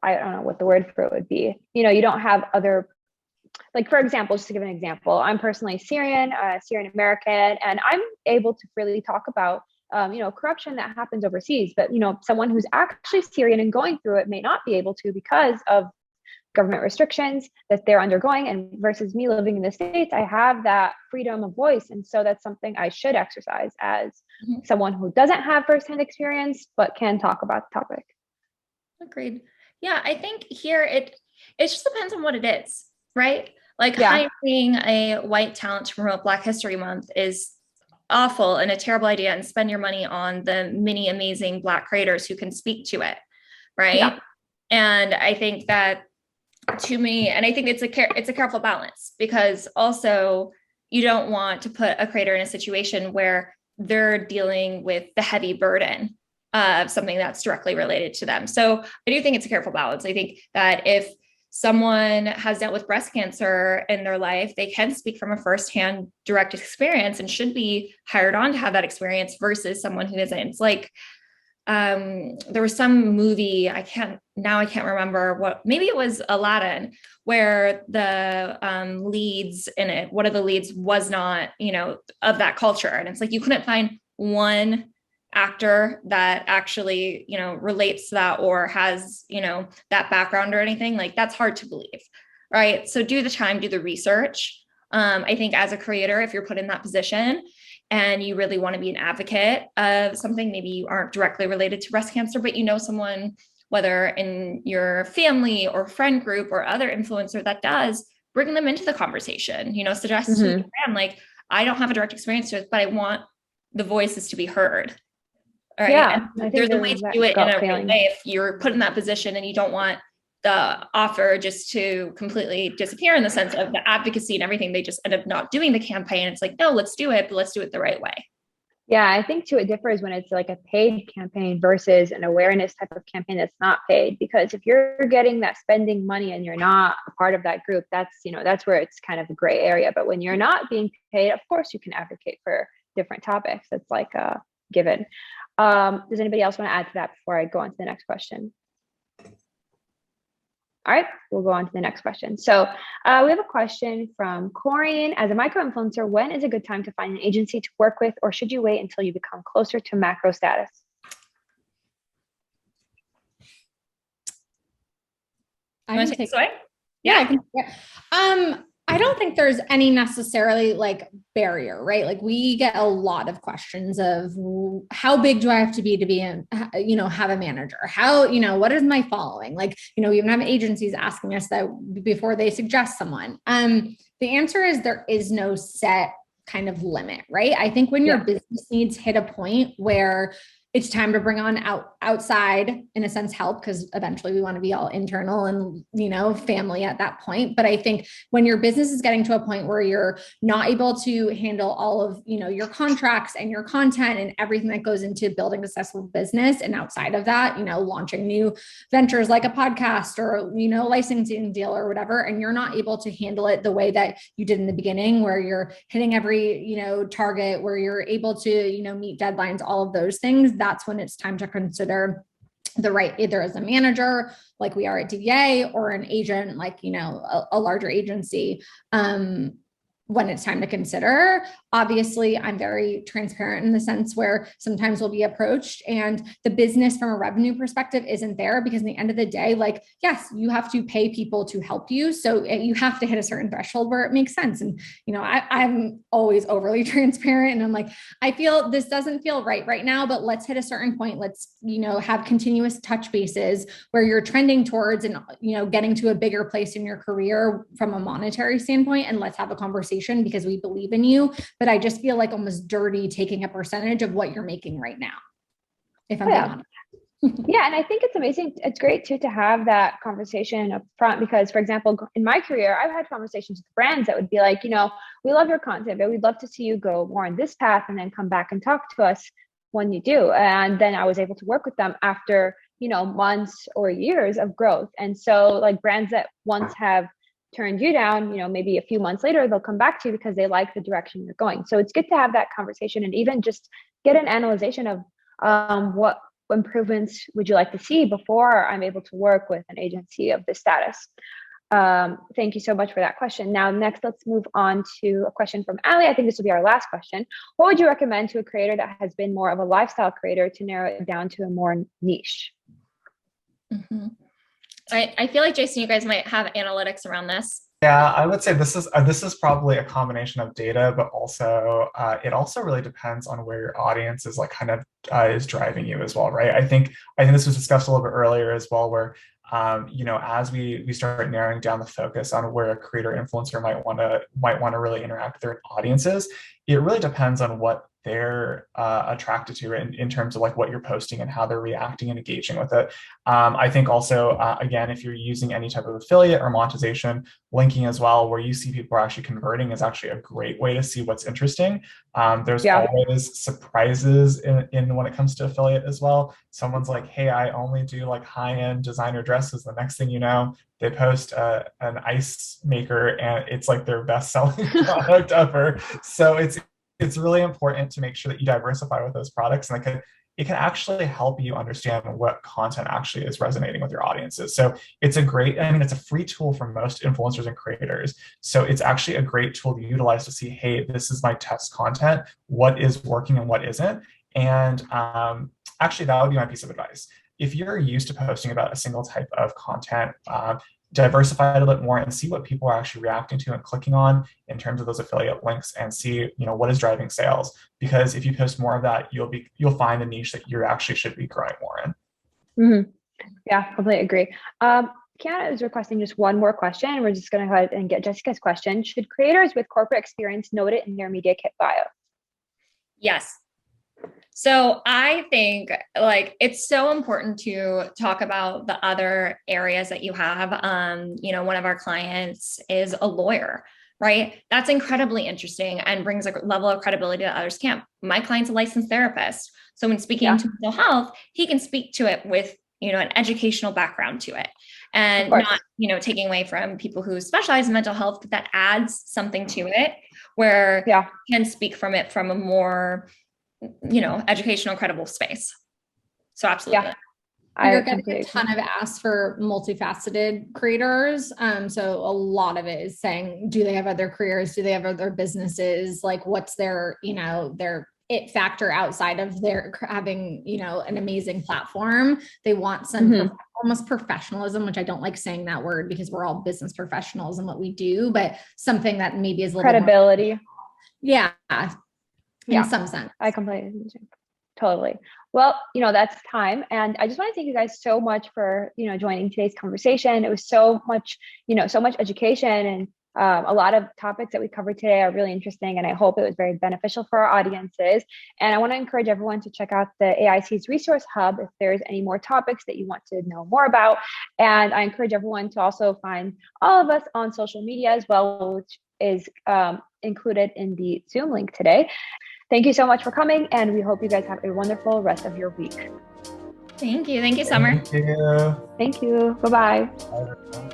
don't know what the word for it would be. You don't have other, like, for example, just to give an example, I'm personally Syrian American, and I'm able to freely talk about, corruption that happens overseas. But, someone who's actually Syrian and going through it may not be able to because of government restrictions that they're undergoing. And versus me living in the States, I have that freedom of voice. And so that's something I should exercise as someone who doesn't have firsthand experience, but can talk about the topic. Agreed. Yeah, I think here it just depends on what it is, right? Like hiring a white talent to promote Black History Month is awful and a terrible idea, and spend your money on the many amazing Black creators who can speak to it, right? Yeah. And I think that to me, and I think it's a careful balance, because also you don't want to put a creator in a situation where they're dealing with the heavy burden of something that's directly related to them. So I do think it's a careful balance. I think that if someone has dealt with breast cancer in their life, they can speak from a firsthand direct experience and should be hired on to have that experience versus someone who isn't. It's like, there was some movie, I can't remember what, maybe it was Aladdin, where the leads in it, one of the leads was not, of that culture. And it's like, you couldn't find one actor that actually, relates to that or has, that background or anything. Like, that's hard to believe, right? So do the time, do the research. I think as a creator, if you're put in that position and you really want to be an advocate of something, maybe you aren't directly related to breast cancer, but someone, whether in your family or friend group or other influencer that does, bring them into the conversation, suggest to the brand, like, I don't have a direct experience to it, but I want the voices to be heard. All right. Yeah, and there's a way to do it in a right way if you're put in that position and you don't want the offer just to completely disappear in the sense of the advocacy and everything. They just end up not doing the campaign. It's like, no, let's do it, but let's do it the right way. Yeah, I think too, it differs when it's like a paid campaign versus an awareness type of campaign that's not paid. Because if you're getting that spending money and you're not a part of that group, that's, that's where it's kind of a gray area. But when you're not being paid, of course you can advocate for different topics. That's like a given. Does anybody else want to add to that before I go on to the next question? All right, we'll go on to the next question. So we have a question from Corinne. As a micro-influencer, when is a good time to find an agency to work with, or should you wait until you become closer to macro status? I can take this away. Yeah. I don't think there's any necessarily like barrier, right? Like we get a lot of questions of how big do I have to be in, have a manager? How, what is my following? Like, we even have agencies asking us that before they suggest someone. The answer is there is no set kind of limit, right? I think when your business needs hit a point where it's time to bring on outside, in a sense, help, because eventually we want to be all internal and, family at that point. But I think when your business is getting to a point where you're not able to handle all of, your contracts and your content and everything that goes into building a successful business, and outside of that, launching new ventures like a podcast or, licensing deal or whatever, and you're not able to handle it the way that you did in the beginning, where you're hitting every, target, where you're able to, meet deadlines, all of those things, that's when it's time to consider either as a manager, like we are at DVA, or an agent, like, a larger agency, when it's time to consider. Obviously, I'm very transparent in the sense where sometimes we'll be approached and the business from a revenue perspective isn't there, because in the end of the day, like, yes, you have to pay people to help you. So you have to hit a certain threshold where it makes sense. And, I'm always overly transparent, and I'm like, I feel this doesn't feel right now, but let's hit a certain point. Let's, have continuous touch bases where you're trending towards and, getting to a bigger place in your career from a monetary standpoint. And let's have a conversation, because we believe in you. But I just feel like almost dirty taking a percentage of what you're making right now, if I'm being honest. Yeah. And I think it's amazing. It's great too, to have that conversation up front, because, for example, in my career, I've had conversations with brands that would be like, we love your content, but we'd love to see you go more on this path and then come back and talk to us when you do. And then I was able to work with them after, months or years of growth. And so, like, brands that once have turned you down, maybe a few months later, they'll come back to you because they like the direction you're going. So it's good to have that conversation, and even just get an analyzation of what improvements would you like to see before I'm able to work with an agency of this status. Thank you so much for that question. Now, next, let's move on to a question from Ali. I think this will be our last question. What would you recommend to a creator that has been more of a lifestyle creator to narrow it down to a more niche? Mm-hmm. I feel like, Jason, you guys might have analytics around this. Yeah, I would say this is probably a combination of data, but also it also really depends on where your audience is, like, kind of is driving you as well, right? I think this was discussed a little bit earlier as well, where as we start narrowing down the focus on where a creator influencer might want to really interact with their audiences, it really depends on what they're attracted to in terms of like what you're posting and how they're reacting and engaging with it. I think also, again, if you're using any type of affiliate or monetization, linking as well, where you see people are actually converting, is actually a great way to see what's interesting. There's always surprises in when it comes to affiliate as well. Someone's like, hey, I only do like high-end designer dresses. The next thing you know, they post an ice maker and it's like their best-selling product ever. So it's really important to make sure that you diversify with those products, and it can actually help you understand what content actually is resonating with your audiences. So it's it's a free tool for most influencers and creators. So it's actually a great tool to utilize to see, hey, this is my test content, what is working and what isn't. And actually, that would be my piece of advice. If you're used to posting about a single type of content, diversify it a bit more and see what people are actually reacting to and clicking on in terms of those affiliate links, and see, what is driving sales. Because if you post more of that, you'll find a niche that you actually should be growing more in. Mm-hmm. Yeah, completely agree. Kiana is requesting just one more question. We're just going to go ahead and get Jessica's question. Should creators with corporate experience note it in their media kit bio? Yes. So I think it's so important to talk about the other areas that you have. One of our clients is a lawyer, right? That's incredibly interesting and brings a level of credibility that others can't. My client's a licensed therapist. So when speaking to mental health, he can speak to it with, an educational background to it, and not, taking away from people who specialize in mental health, but that adds something to it where you can speak from it from a more educational, credible space. So absolutely. You're getting a ton of asks for multifaceted creators. So a lot of it is saying, do they have other careers? Do they have other businesses? Like what's their, their it factor outside of their having, an amazing platform? They want some almost professionalism, which I don't like saying that word because we're all business professionals in what we do, but something that maybe is a little credibility. More, yeah. In some sense. I completely understand. Totally. Well, that's time. And I just want to thank you guys so much for, joining today's conversation. It was so much, so much education, and a lot of topics that we covered today are really interesting. And I hope it was very beneficial for our audiences. And I want to encourage everyone to check out the AIC's Resource Hub if there's any more topics that you want to know more about. And I encourage everyone to also find all of us on social media as well, which is included in the Zoom link today. Thank you so much for coming, and we hope you guys have a wonderful rest of your week. Thank you. Thank you, Summer. Thank you. Thank you. Bye-bye. Bye.